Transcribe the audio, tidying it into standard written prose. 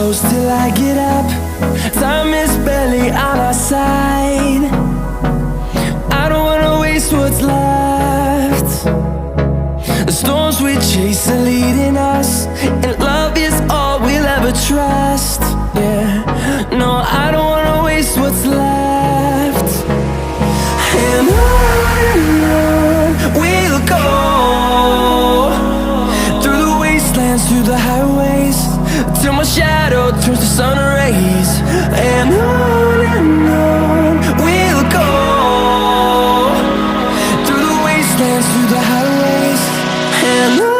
close till I get up. Time is barely on our side. I don't wanna waste what's left. The storms we chase are leading us, and love is all we'll ever trust. Yeah, no, I don't wanna waste what's left. And on we'll go, through the wastelands, through the highways, till my shadow turns to sun rays. And on we'll go, through the wastelands, through the highways, and on.